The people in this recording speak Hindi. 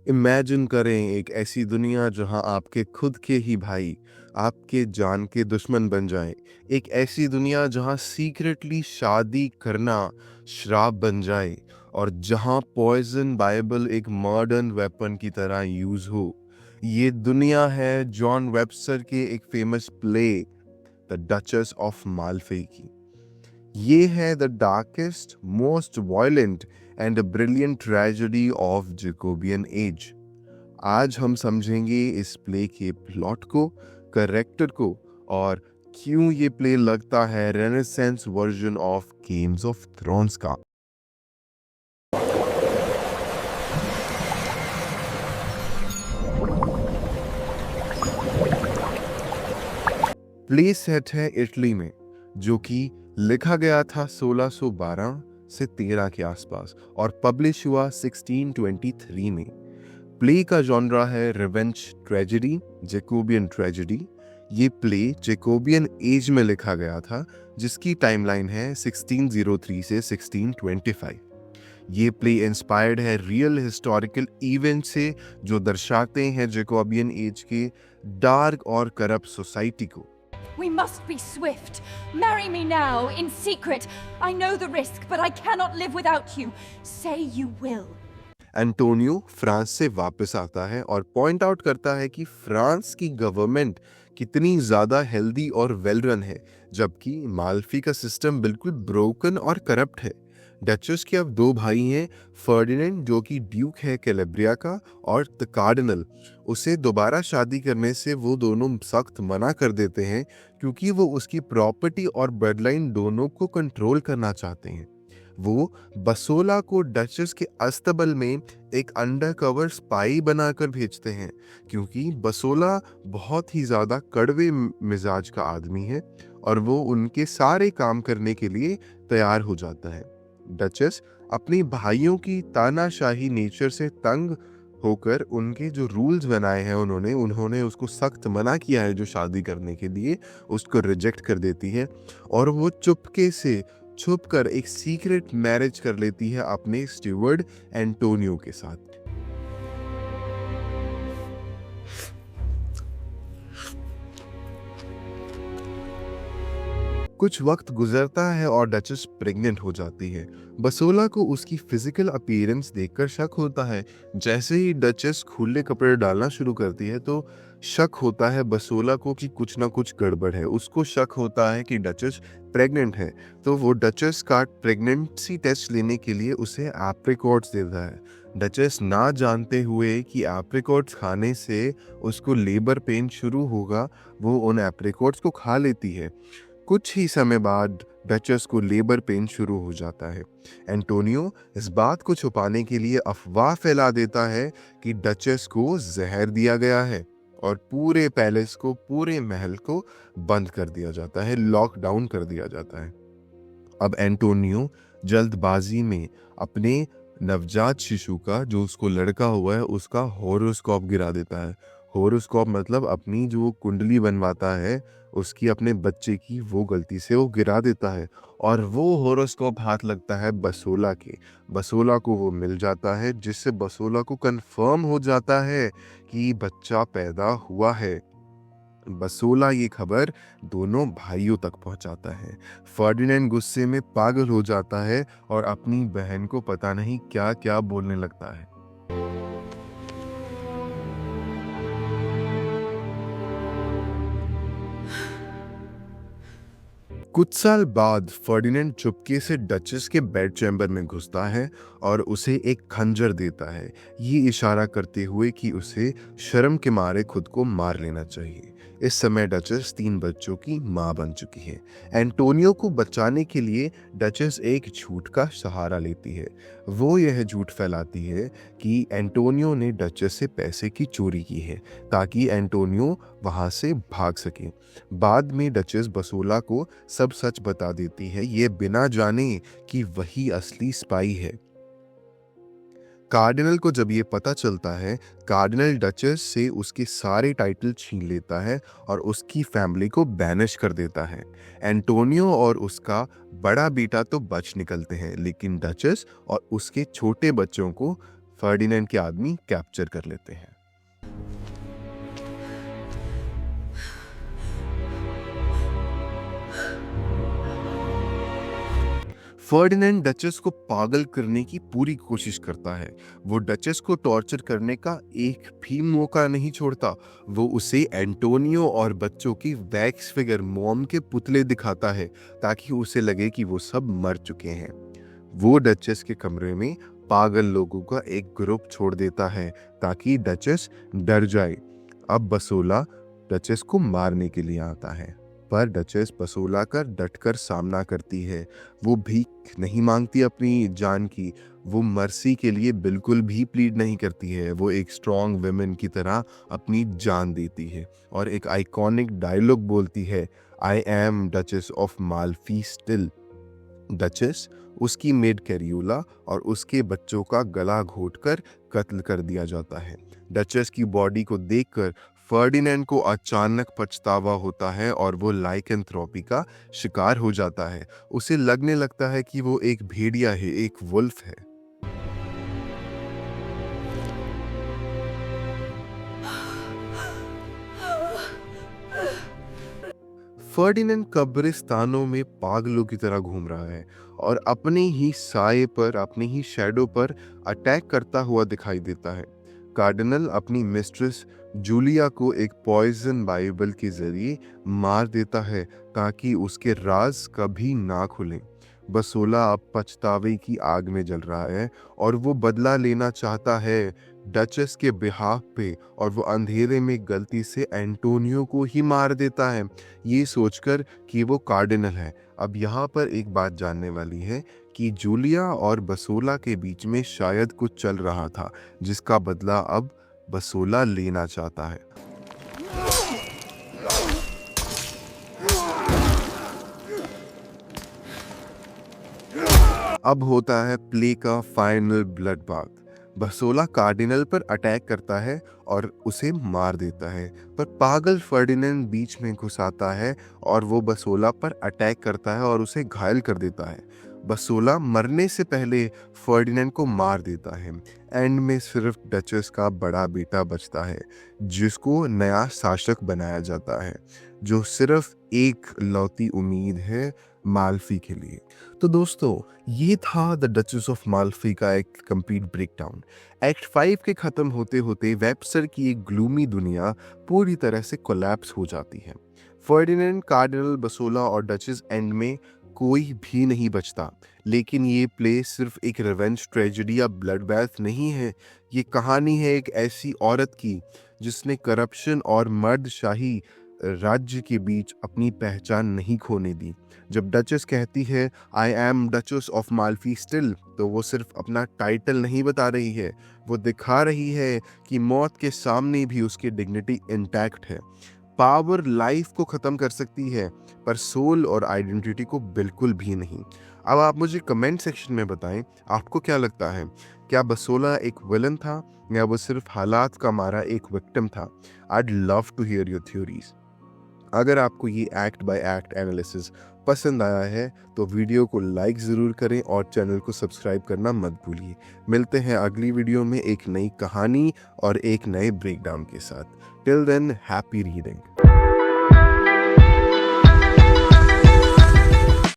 इमेजिन करें एक ऐसी दुनिया जहां आपके खुद के ही भाई आपके जान के दुश्मन बन जाएं। एक ऐसी दुनिया जहां सीक्रेटली शादी करना श्राप बन जाए और जहां पॉइजन बाइबल एक मॉडर्न वेपन की तरह यूज हो। ये दुनिया है जॉन वेबस्टर के एक famous play the Duchess of Malfi की। ये है the darkest most violent and brilliant tragedy of Jacobean age. आज हम समझेंगे इस प्ले के प्लॉट को, करेक्टर को और क्यों ये प्ले लगता है renaissance version of games of thrones का। प्ले सेट है इटली में, जो कि लिखा गया था 1612 से 13 के आसपास और पब्लिश हुआ 1623 में। प्ले का जॉनरा है रिवेंज ट्रेजेडी, जैकोबियन ट्रेजेडी। ये प्ले जैकोबियन एज में लिखा गया था, जिसकी टाइमलाइन है 1603 से 1625। ये प्ले इंस्पायर्ड है रियल हिस्टोरिकल इवेंट से, जो दर्शाते हैं जैकोबियन एज के डार्क और करप्ट सोसाइटी को। We must be swift. Marry me now, in secret. I know the risk, but I cannot live without you. Say you will. Antonio France से वापस आता है और पॉइंट आउट करता है कि फ्रांस की गवर्नमेंट कितनी ज़्यादा हेल्दी और वेल रन है, जबकि माल्फी का सिस्टम बिल्कुल ब्रोकन और करप्ट है। डचेस के अब दो भाई हैं, फर्डिनेंड जो कि ड्यूक है कैलेब्रिया का, और द कार्डिनल। उसे दोबारा शादी करने से वो दोनों सख्त मना कर देते हैं, क्योंकि वो उसकी प्रॉपर्टी और ब्लडलाइन दोनों को कंट्रोल करना चाहते हैं। वो बसोला को डचेस के अस्तबल में एक अंडरकवर स्पाई बनाकर भेजते हैं, क्योंकि बसोला बहुत ही ज़्यादा कड़वे मिजाज का आदमी है और वो उनके सारे काम करने के लिए तैयार हो जाता है। डचेस अपनी भाइयों की तानाशाही नेचर से तंग होकर उनके जो रूल्स बनाए हैं उन्होंने उसको सख्त मना किया है जो शादी करने के लिए, उसको रिजेक्ट कर देती है और वो चुपके से छुप कर एक सीक्रेट मैरिज कर लेती है अपने स्टीवर्ड एंटोनियो के साथ। कुछ वक्त गुजरता है और डचेस प्रेग्नेंट हो जाती है। बसोला को उसकी फिजिकल अपीयरेंस देखकर शक होता है। जैसे ही डचेस खुले कपड़े डालना शुरू करती है तो शक होता है बसोला को कि कुछ ना कुछ गड़बड़ है। उसको शक होता है कि डचेस प्रेग्नेंट है, तो वो डचेस का प्रेगनेंसी टेस्ट लेने के लिए उसे एप्रिकॉट्स देता है। डचेस ना जानते हुए कि एप्रिकॉट्स खाने से उसको लेबर पेन शुरू होगा, वो उन एप्रिकॉट्स को खा लेती है। कुछ ही समय बाद डचेस को लेबर पेन शुरू हो जाता है। एंटोनियो इस बात को छुपाने के लिए अफवाह फैला देता है कि डचेस को जहर दिया गया है और पूरे पैलेस को, पूरे महल को बंद कर दिया जाता है, लॉकडाउन कर दिया जाता है। अब एंटोनियो जल्दबाजी में अपने नवजात शिशु का, जो उसको लड़का हुआ है, उसका होरोस्कोप गिरा देता है। होरोस्कोप मतलब अपनी जो कुंडली बनवाता है उसकी अपने बच्चे की, वो गलती से वो गिरा देता है और वो होरोस्कोप हाथ लगता है बसोला के। बसोला को वो मिल जाता है, जिससे बसोला को कंफर्म हो जाता है कि बच्चा पैदा हुआ है। बसोला ये खबर दोनों भाइयों तक पहुंचाता है। फर्डिनेंड गुस्से में पागल हो जाता है और अपनी बहन को पता नहीं क्या क्या बोलने लगता है। कुछ साल बाद फर्डिनेंड चुपके से डचेस के बेड चैम्बर में घुसता है और उसे एक खंजर देता है, ये इशारा करते हुए कि उसे शर्म के मारे खुद को मार लेना चाहिए। इस समय डचेस 3 बच्चों की मां बन चुकी है। एंटोनियो को बचाने के लिए डचेस एक झूठ का सहारा लेती है। वो यह झूठ फैलाती है कि एंटोनियो ने डचेस से पैसे की चोरी की है, ताकि एंटोनियो वहां से भाग सके। बाद में डचेस बसोला को सब सच बता देती है, ये बिना जाने कि वही असली स्पाई है। कार्डिनल को जब ये पता चलता है, कार्डिनल डचेस से उसके सारे टाइटल छीन लेता है और उसकी फैमिली को बैनिश कर देता है। एंटोनियो और उसका बड़ा बेटा तो बच निकलते हैं, लेकिन डचेस और उसके छोटे बच्चों को फर्डिनेंड के आदमी कैप्चर कर लेते हैं। फर्डिनेंड डचेस को पागल करने की पूरी कोशिश करता है। वो डचेस को टॉर्चर करने का एक भी मौका नहीं छोड़ता। वो उसे एंटोनियो और बच्चों की वैक्स फिगर मॉम के पुतले दिखाता है ताकि उसे लगे कि वो सब मर चुके हैं। वो डचेस के कमरे में पागल लोगों का एक ग्रुप छोड़ देता है ताकि डचेस डर जाए। अब बसोला डचेस को मारने के लिए आता है, पर डचेस बसोला का डटकर सामना करती है। वो भीख नहीं मांगती अपनी जान की, वो मर्सी के लिए बिल्कुल भी प्लीड नहीं करती है। वो एक स्ट्रॉन्ग वुमेन की तरह अपनी जान देती है और एक आइकॉनिक डायलॉग बोलती है, I am duchess of Malfi still. Duchess, उसकी मेड कैरियोला और उसके बच्चों का गला घोंटकर कत्ल कर दिया जाता है। डचेस की बॉडी को देखकर फर्डिनेंड को अचानक पछतावा होता है और वो लाइकेंथ्रोपी का शिकार हो जाता है। उसे लगने लगता है कि वो एक भेड़िया है, एक वुल्फ है। फर्डिनेंड कब्रिस्तानों में पागलों की तरह घूम रहा है और अपने ही साये पर, अपने ही शैडो पर अटैक करता हुआ दिखाई देता है। कार्डिनल अपनी मिस्ट्रेस जूलिया को एक पॉइजन बाइबल के जरिए मार देता है ताकि उसके राज कभी ना खुलें। बसोला अब पछतावे की आग में जल रहा है और वो बदला लेना चाहता है डचेस के बिहाफ पे, और वो अंधेरे में गलती से एंटोनियो को ही मार देता है, ये सोचकर कि वो कार्डिनल है। अब यहाँ पर एक बात जानने वाली है कि जूलिया और बसोला के बीच में शायद कुछ चल रहा था जिसका बदला अब बसोला लेना चाहता है। अब होता है प्ले का फाइनल ब्लड बाथ। बसोला कार्डिनल पर अटैक करता है और उसे मार देता है, पर पागल फर्डिनेंड बीच में घुस आता है और वो बसोला पर अटैक करता है और उसे घायल कर देता है। बसोला मरने से पहले फर्डिनेंड को मार देता है। एंड में सिर्फ डचेस का बड़ा बेटा बचता है जिसको नया शासक बनाया जाता है, जो सिर्फ एक लौती उम्मीद है माल्फी के लिए। तो दोस्तों, ये था द डचेस ऑफ माल्फी का एक कंप्लीट ब्रेकडाउन। एक्ट 5 के ख़त्म होते होते वेबस्टर की एक ग्लूमी दुनिया पूरी तरह से कोलैप्स हो जाती है। फर्डिनेंड, कार्डिनल, बसोला और डचेस एंड में कोई भी नहीं बचता। लेकिन ये प्ले सिर्फ एक रिवेंज ट्रेजेडी या ब्लड बैथ नहीं है। ये कहानी है एक ऐसी औरत की जिसने करप्शन और मर्दशाही राज्य के बीच अपनी पहचान नहीं खोने दी। जब डचेस कहती है I am duchess of Malfi still, तो वो सिर्फ अपना टाइटल नहीं बता रही है, वो दिखा रही है कि मौत के सामने भी उसकी डिग्निटी इंटैक्ट है। पावर लाइफ को ख़त्म कर सकती है पर सोल और आइडेंटिटी को बिल्कुल भी नहीं। अब आप मुझे कमेंट सेक्शन में बताएं, आपको क्या लगता है, क्या बसोला एक विलन था या वो सिर्फ हालात का मारा एक विक्टिम था? I'd love to hear your theories। अगर आपको ये एक्ट बाय एक्ट एनालिसिस पसंद आया है तो वीडियो को लाइक ज़रूर करें और चैनल को सब्सक्राइब करना मत भूलिए। मिलते हैं अगली वीडियो में एक नई कहानी और एक नए ब्रेकडाउन के साथ। Till then, happy reading.